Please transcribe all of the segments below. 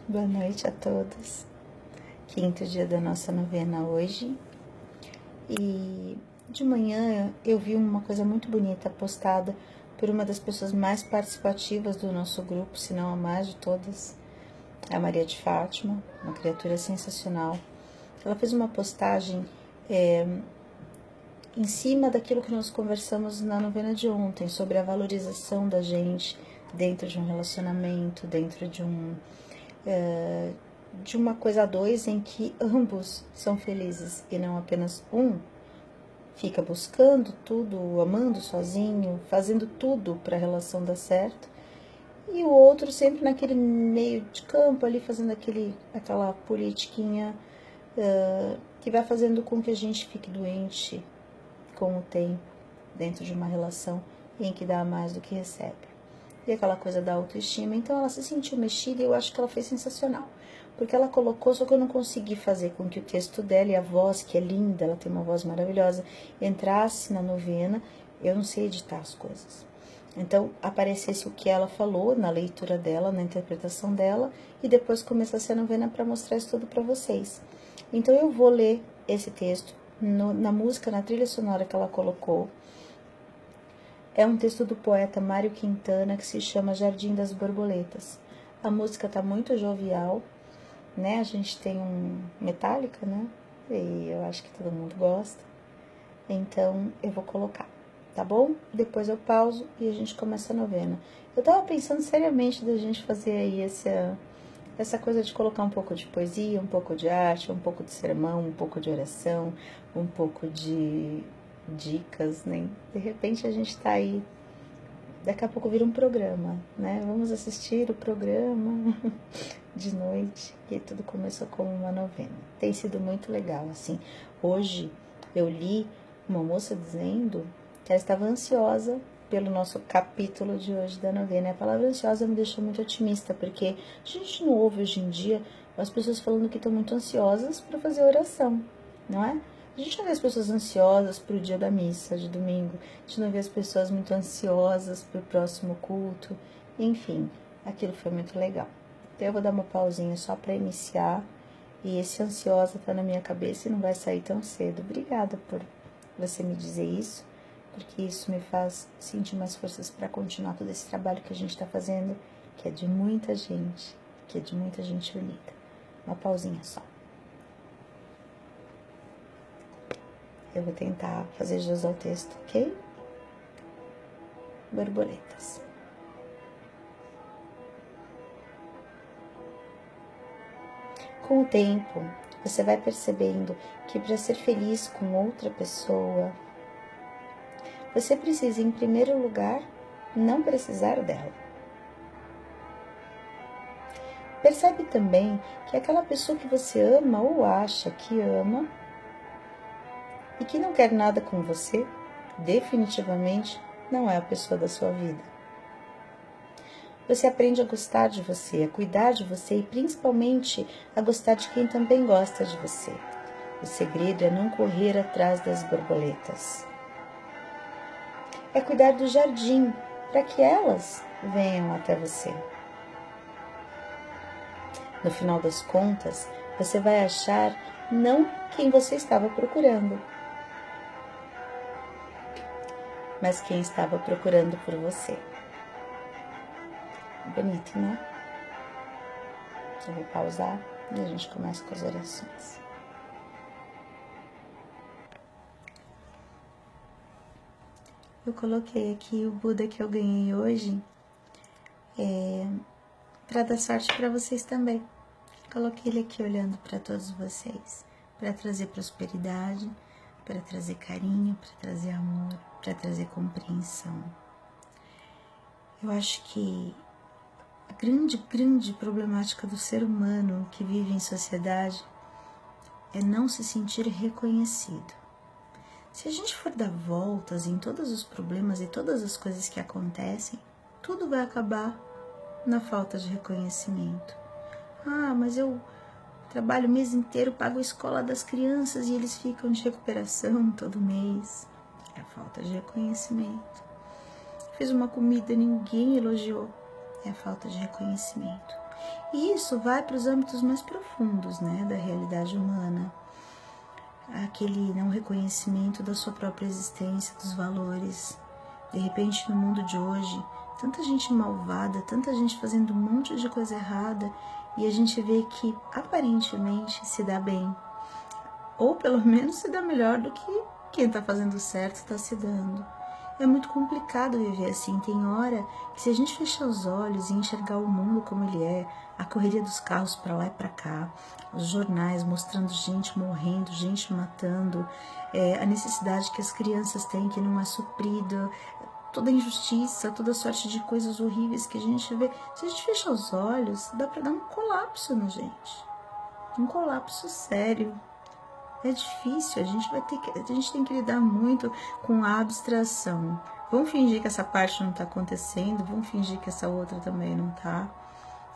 Boa noite a todos. Quinto dia da nossa novena hoje. E de manhã eu vi uma coisa muito bonita postada por uma das pessoas mais participativas do nosso grupo, se não a mais de todas, a Maria de Fátima, uma criatura sensacional. Ela fez uma postagem em cima daquilo que nós conversamos na novena de ontem, sobre a valorização da gente dentro de um relacionamento, dentro de uma coisa a dois em que ambos são felizes e não apenas um fica buscando tudo, amando sozinho, fazendo tudo para a relação dar certo, e o outro sempre naquele meio de campo ali, fazendo aquela politiquinha que vai fazendo com que a gente fique doente com o tempo dentro de uma relação em que dá mais do que recebe. E aquela coisa da autoestima. Então ela se sentiu mexida e eu acho que ela foi sensacional. Porque ela colocou, só que eu não consegui fazer com que o texto dela e a voz, que é linda, ela tem uma voz maravilhosa, entrasse na novena. Eu não sei editar as coisas. Então aparecesse o que ela falou na leitura dela, na interpretação dela, e depois começasse a novena para mostrar isso tudo para vocês. Então eu vou ler esse texto na música, na trilha sonora que ela colocou. É um texto do poeta Mário Quintana que se chama Jardim das Borboletas. A música tá muito jovial, né? A gente tem um Metallica, né? E eu acho que todo mundo gosta. Então eu vou colocar, tá bom? Depois eu pauso e a gente começa a novena. Eu tava pensando seriamente da gente fazer aí essa coisa de colocar um pouco de poesia, um pouco de arte, um pouco de sermão, um pouco de oração, um pouco de dicas, né? De repente a gente tá aí, daqui a pouco vira um programa, né? Vamos assistir o programa de noite, e tudo começou como uma novena. Tem sido muito legal, assim. Hoje eu li uma moça dizendo que ela estava ansiosa pelo nosso capítulo de hoje da novena. A palavra ansiosa me deixou muito otimista, porque a gente não ouve hoje em dia as pessoas falando que estão muito ansiosas para fazer oração, não é? A gente não vê as pessoas ansiosas para o dia da missa de domingo, a gente não vê as pessoas muito ansiosas para o próximo culto, enfim, aquilo foi muito legal. Então eu vou dar uma pausinha só para iniciar, e esse ansiosa tá na minha cabeça e não vai sair tão cedo. Obrigada por você me dizer isso, porque isso me faz sentir mais forças para continuar todo esse trabalho que a gente está fazendo, que é de muita gente, que é de muita gente unida. Uma pausinha só. Eu vou tentar fazer jus ao texto, ok? Borboletas. Com o tempo, você vai percebendo que para ser feliz com outra pessoa, você precisa, em primeiro lugar, não precisar dela. Percebe também que aquela pessoa que você ama ou acha que ama e que não quer nada com você, definitivamente não é a pessoa da sua vida. Você aprende a gostar de você, a cuidar de você e principalmente a gostar de quem também gosta de você. O segredo é não correr atrás das borboletas. É cuidar do jardim para que elas venham até você. No final das contas, você vai achar não quem você estava procurando, mas quem estava procurando por você. Bonito, né? Eu vou pausar e a gente começa com as orações. Eu coloquei aqui o Buda que eu ganhei hoje para dar sorte para vocês também. Coloquei ele aqui olhando para todos vocês, para trazer prosperidade, para trazer carinho, para trazer amor, para trazer compreensão. Eu acho que a grande problemática do ser humano que vive em sociedade é não se sentir reconhecido. Se a gente for dar voltas em todos os problemas e todas as coisas que acontecem, tudo vai acabar na falta de reconhecimento. Ah, mas eu trabalho o mês inteiro, pago a escola das crianças e eles ficam de recuperação todo mês. É a falta de reconhecimento. Fiz uma comida, ninguém elogiou. É a falta de reconhecimento. E isso vai para os âmbitos mais profundos, né, da realidade humana. Aquele não reconhecimento da sua própria existência, dos valores. De repente, no mundo de hoje, tanta gente malvada, tanta gente fazendo um monte de coisa errada, e a gente vê que aparentemente se dá bem, ou pelo menos se dá melhor do que quem está fazendo certo está se dando. É muito complicado viver assim. Tem hora que, se a gente fechar os olhos e enxergar o mundo como ele é, a correria dos carros para lá e para cá, os jornais mostrando gente morrendo, gente matando, a necessidade que as crianças têm que não é suprida, toda a injustiça, toda sorte de coisas horríveis que a gente vê. Se a gente fechar os olhos, dá para dar um colapso na gente. Um colapso sério. É difícil, a gente tem que lidar muito com a abstração. Vamos fingir que essa parte não está acontecendo, vamos fingir que essa outra também não está.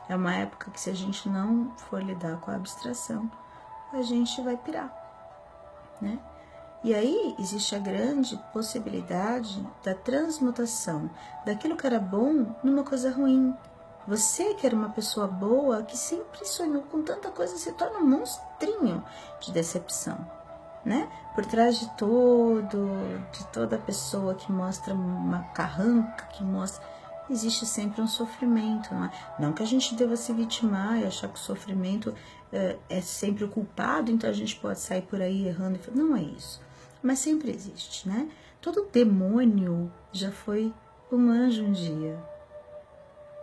É uma época que, se a gente não for lidar com a abstração, a gente vai pirar, né? E aí existe a grande possibilidade da transmutação daquilo que era bom numa coisa ruim. Você, que era uma pessoa boa, que sempre sonhou com tanta coisa, se torna um monstrinho de decepção, né? Por trás de toda pessoa que mostra uma carranca, que mostra, existe sempre um sofrimento, não é? Não que a gente deva se vitimar e achar que o sofrimento é sempre o culpado, então a gente pode sair por aí errando. Não é isso. Mas sempre existe, né? Todo demônio já foi um anjo um dia,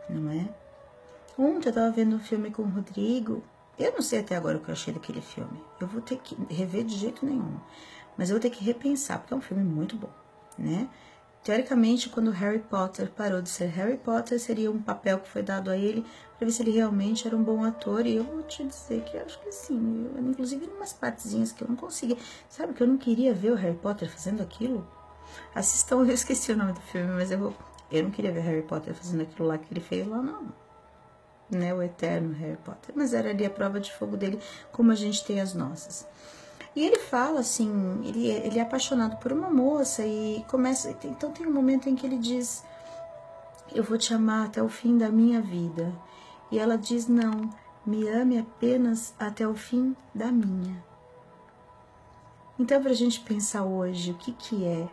não é? Ontem eu tava vendo um filme com o Rodrigo. Eu não sei até agora o que eu achei daquele filme. Eu vou ter que rever de jeito nenhum. Mas eu vou ter que repensar, porque é um filme muito bom, né? Teoricamente, quando Harry Potter parou de ser Harry Potter, seria um papel que foi dado a ele para ver se ele realmente era um bom ator. E eu vou te dizer que eu acho que sim. Inclusive, em umas partezinhas que eu não conseguia. Sabe que eu não queria ver o Harry Potter fazendo aquilo? Assistam, eu esqueci o nome do filme, mas eu não queria ver Harry Potter fazendo aquilo lá que ele fez lá, não. Né, o eterno Harry Potter. Mas era ali a prova de fogo dele, como a gente tem as nossas. E ele fala assim, ele é apaixonado por uma moça e começa... Então tem um momento em que ele diz: eu vou te amar até o fim da minha vida. E ela diz: não, me ame apenas até o fim da minha. Então, pra gente pensar hoje, o que é?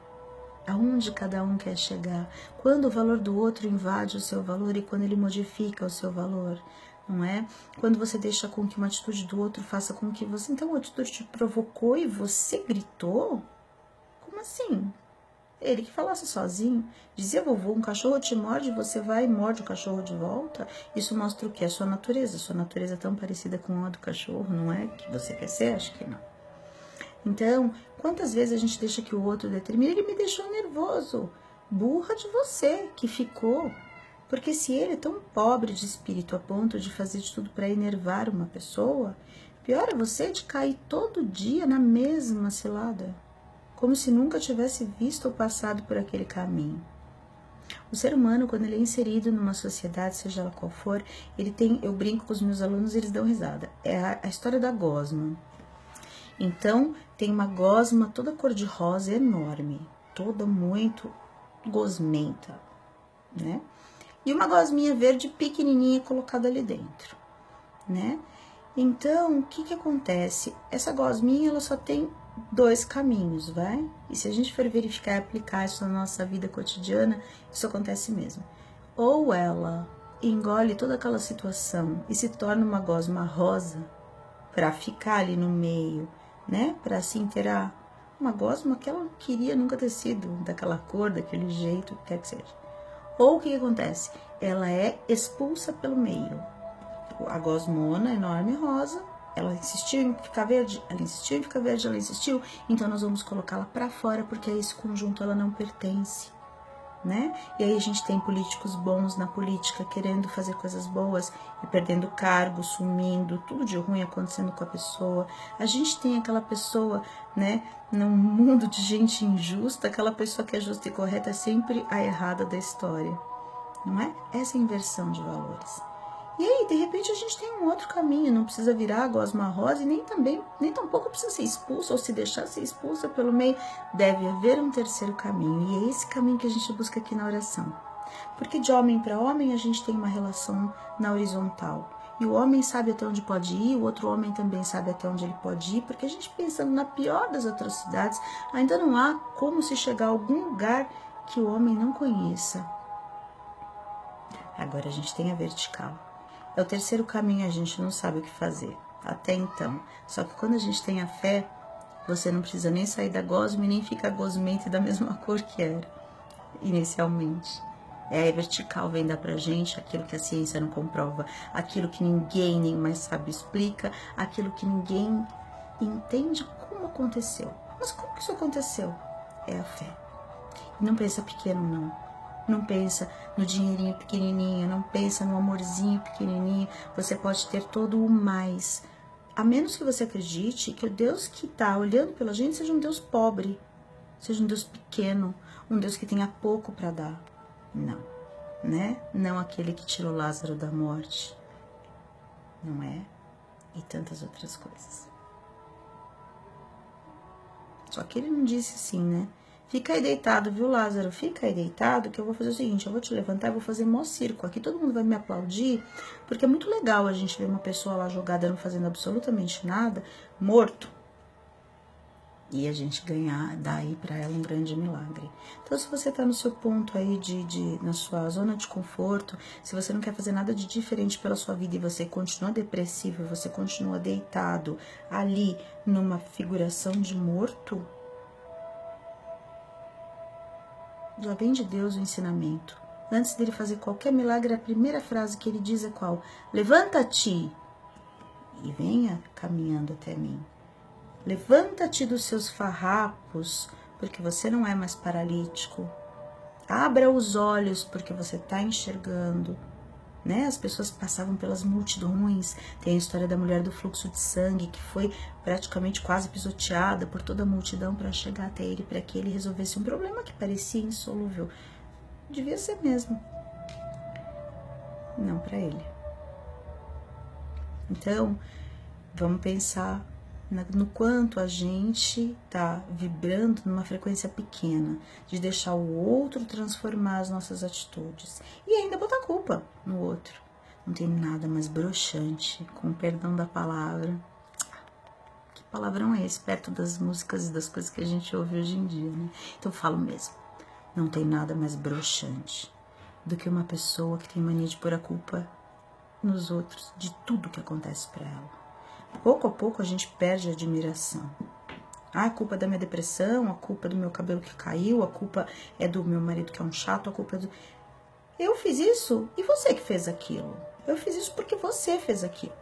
Aonde cada um quer chegar? Quando o valor do outro invade o seu valor e quando ele modifica o seu valor, não é? Quando você deixa com que uma atitude do outro faça com que você... Então, a atitude te provocou e você gritou? Como assim? Ele que falasse sozinho. Dizia vovô, um cachorro te morde, você vai e morde o cachorro de volta. Isso mostra o que? A sua natureza. Sua natureza é tão parecida com a do cachorro, não é? Que você quer ser? Acho que não. Então, quantas vezes a gente deixa que o outro determine? Ele me deixou nervoso. Burra de você, que ficou. Porque se ele é tão pobre de espírito a ponto de fazer de tudo para enervar uma pessoa, pior é você de cair todo dia na mesma cilada, como se nunca tivesse visto ou passado por aquele caminho. O ser humano, quando ele é inserido numa sociedade, seja ela qual for, ele tem, eu brinco com os meus alunos, eles dão risada, é a história da gosma. Então, tem uma gosma toda cor-de-rosa enorme, toda muito gosmenta, né? E uma gosminha verde pequenininha colocada ali dentro, né? Então, o que acontece? Essa gosminha, ela só tem 2 caminhos, vai? E se a gente for verificar e aplicar isso na nossa vida cotidiana, isso acontece mesmo. Ou ela engole toda aquela situação e se torna uma gosma rosa para ficar ali no meio, né? Para se inteirar. Uma gosma que ela não queria nunca ter sido daquela cor, daquele jeito, o que quer que seja. Ou o que acontece? Ela é expulsa pelo meio. A gosmona enorme rosa, ela insistiu em ficar verde, ela insistiu em ficar verde, ela insistiu, então nós vamos colocá-la para fora, porque a esse conjunto ela não pertence, né? E aí a gente tem políticos bons na política querendo fazer coisas boas e perdendo cargo, sumindo, tudo de ruim acontecendo com a pessoa. A gente tem aquela pessoa, né, num mundo de gente injusta, aquela pessoa que é justa e correta é sempre a errada da história, não é? Essa é a inversão de valores. E aí, de repente, a gente tem um outro caminho, não precisa virar a gosma rosa e nem tampouco precisa ser expulsa ou se deixar ser expulsa pelo meio. Deve haver um terceiro caminho, e é esse caminho que a gente busca aqui na oração. Porque de homem para homem a gente tem uma relação na horizontal, E o homem sabe até onde pode ir, o outro homem também sabe até onde ele pode ir, porque a gente pensando na pior das atrocidades, ainda não há como se chegar a algum lugar que o homem não conheça. Agora a gente tem a vertical. É o terceiro caminho, a gente não sabe o que fazer, até então. Só que quando a gente tem a fé, você não precisa nem sair da gosma e nem ficar gosmenta da mesma cor que era inicialmente. É, a vertical vem dar pra gente aquilo que a ciência não comprova, aquilo que ninguém, nem mais sábio explica, aquilo que ninguém entende como aconteceu. Mas como que isso aconteceu? É a fé. E não pensa pequeno, não. Não pensa no dinheirinho pequenininho, não pensa no amorzinho pequenininho. Você pode ter todo o mais. A menos que você acredite que o Deus que está olhando pela gente seja um Deus pobre, seja um Deus pequeno, um Deus que tenha pouco para dar. Não, né? Não aquele que tirou Lázaro da morte, não é? E tantas outras coisas. Só que ele não disse assim, né? Fica aí deitado, viu, Lázaro? Fica aí deitado que eu vou fazer o seguinte, eu vou te levantar e vou fazer mó circo. Aqui todo mundo vai me aplaudir, porque é muito legal a gente ver uma pessoa lá jogada não fazendo absolutamente nada, morto. E a gente ganhar, dar aí pra ela um grande milagre. Então, se você tá no seu ponto aí na sua zona de conforto, se você não quer fazer nada de diferente pela sua vida e você continua depressivo, você continua deitado ali numa figuração de morto, já vem de Deus o ensinamento. Antes dele fazer qualquer milagre, a primeira frase que ele diz é qual? Levanta-te e venha caminhando até mim. Levanta-te dos seus farrapos, porque você não é mais paralítico. Abra os olhos, porque você está enxergando. Né? As pessoas passavam pelas multidões. Tem a história da mulher do fluxo de sangue, que foi praticamente quase pisoteada por toda a multidão para chegar até ele, para que ele resolvesse um problema que parecia insolúvel. Devia ser mesmo. Não para ele. Então, vamos pensar no quanto a gente tá vibrando numa frequência pequena, de deixar o outro transformar as nossas atitudes e ainda botar culpa no outro. Não tem nada mais broxante, com o perdão da palavra. Que palavrão é esse perto das músicas e das coisas que a gente ouve hoje em dia, né? Então eu falo mesmo, não tem nada mais broxante do que uma pessoa que tem mania de pôr a culpa nos outros de tudo que acontece para ela. Pouco a pouco a gente perde a admiração. Ah, a culpa é da minha depressão, a culpa é do meu cabelo que caiu, a culpa é do meu marido que é um chato, a culpa é do... Eu fiz isso e você que fez aquilo. Eu fiz isso porque você fez aquilo.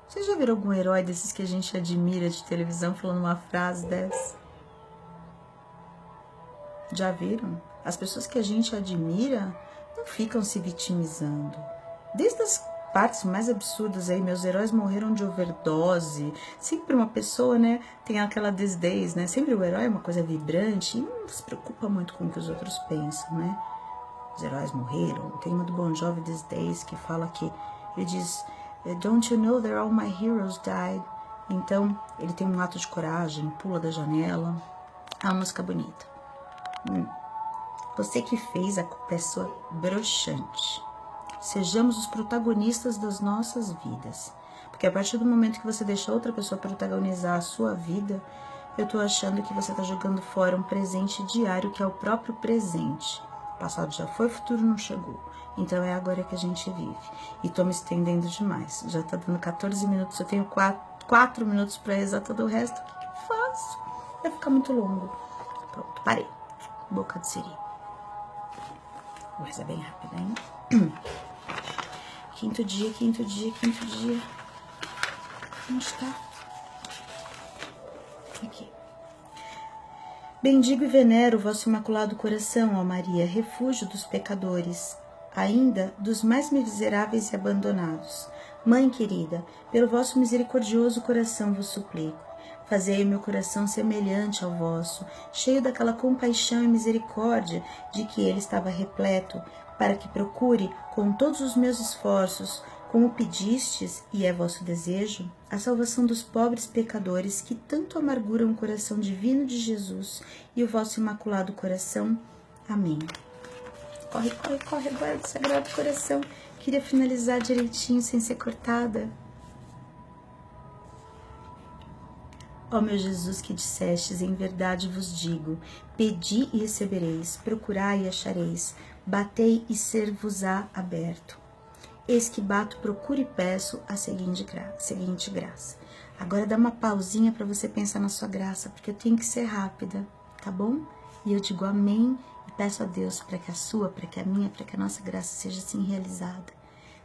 Vocês já viram algum herói desses que a gente admira de televisão falando uma frase dessa? Já viram? As pessoas que a gente admira não ficam se vitimizando. Desde as partes mais absurdas aí, meus heróis morreram de overdose. Sempre uma pessoa, né, tem aquela desdez, né? Sempre o herói é uma coisa vibrante e não se preocupa muito com o que os outros pensam, né? Os heróis morreram. Tem uma do Bon Jovi, These Days, que fala que ele diz, don't you know that all my heroes died? Então, ele tem um ato de coragem, pula da janela. É uma música bonita. Você que fez, a culpa é sua, broxante. Sejamos os protagonistas das nossas vidas. Porque a partir do momento que você deixa outra pessoa protagonizar a sua vida, eu tô achando que você tá jogando fora um presente diário, que é o próprio presente. O passado já foi, o futuro não chegou. Então é agora que a gente vive. E tô me estendendo demais. Já tá dando 14 minutos, eu tenho 4 minutos pra rezar todo o resto. O que eu faço? Vai ficar muito longo. Pronto, parei. Boca de siri. Vou rezar bem rápido, hein? Quinto dia. Onde tá? Aqui. Bendigo e venero o vosso imaculado coração, ó Maria, refúgio dos pecadores, ainda dos mais miseráveis e abandonados. Mãe querida, pelo vosso misericordioso coração vos suplico. Fazei o meu coração semelhante ao vosso, cheio daquela compaixão e misericórdia de que ele estava repleto, para que procure, com todos os meus esforços, como pedistes, e é vosso desejo, a salvação dos pobres pecadores que tanto amarguram o coração divino de Jesus e o vosso imaculado coração. Amém. Corre, guarda o Sagrado Coração, queria finalizar direitinho, sem ser cortada. Ó meu Jesus, que dissestes, em verdade vos digo, pedi e recebereis, procurai e achareis, batei e ser-vos-á aberto. Eis que bato, procuro e peço a seguinte graça. Agora dá uma pausinha para você pensar na sua graça, porque eu tenho que ser rápida, tá bom? E eu digo amém e peço a Deus para que a sua, para que a minha, para que a nossa graça seja assim realizada.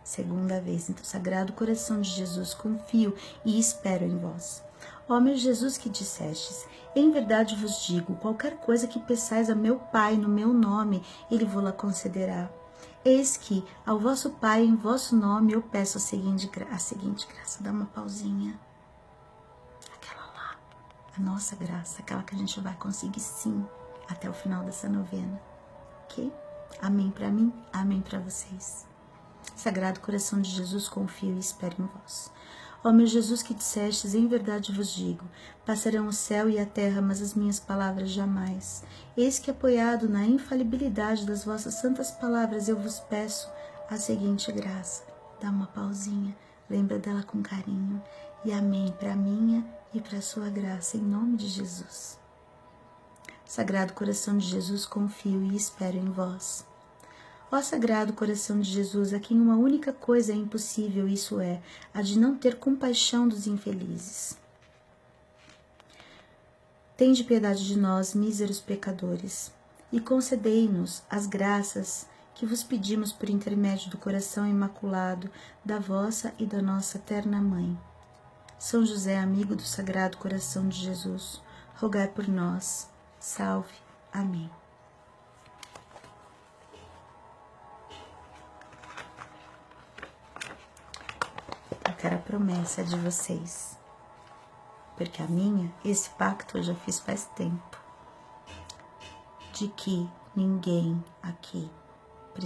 Segunda vez, então, Sagrado Coração de Jesus, confio e espero em vós. Ó meu Jesus, que dissestes, em verdade vos digo, qualquer coisa que peçais a meu Pai no meu nome, Ele vô-la concederá. Eis que ao vosso Pai, em vosso nome, eu peço a seguinte graça. Dá uma pausinha. Aquela lá, a nossa graça, aquela que a gente vai conseguir sim, até o final dessa novena. Ok? Amém para mim, amém para vocês. Sagrado Coração de Jesus, confio e espero em vós. Ó meu Jesus, que dissestes, em verdade vos digo, passarão o céu e a terra, mas as minhas palavras jamais. Eis que, apoiado na infalibilidade das vossas santas palavras, eu vos peço a seguinte graça. Dá uma pausinha, lembra dela com carinho. E amém para a minha e para a sua graça, em nome de Jesus. Sagrado Coração de Jesus, confio e espero em vós. Ó Sagrado Coração de Jesus, a quem uma única coisa é impossível, isso é, a de não ter compaixão dos infelizes. Tende piedade de nós, míseros pecadores, e concedei-nos as graças que vos pedimos por intermédio do coração imaculado da vossa e da nossa terna Mãe. São José, amigo do Sagrado Coração de Jesus, rogai por nós. Salve. Amém. Eu quero a promessa de vocês, porque a minha, esse pacto eu já fiz faz tempo, de que ninguém aqui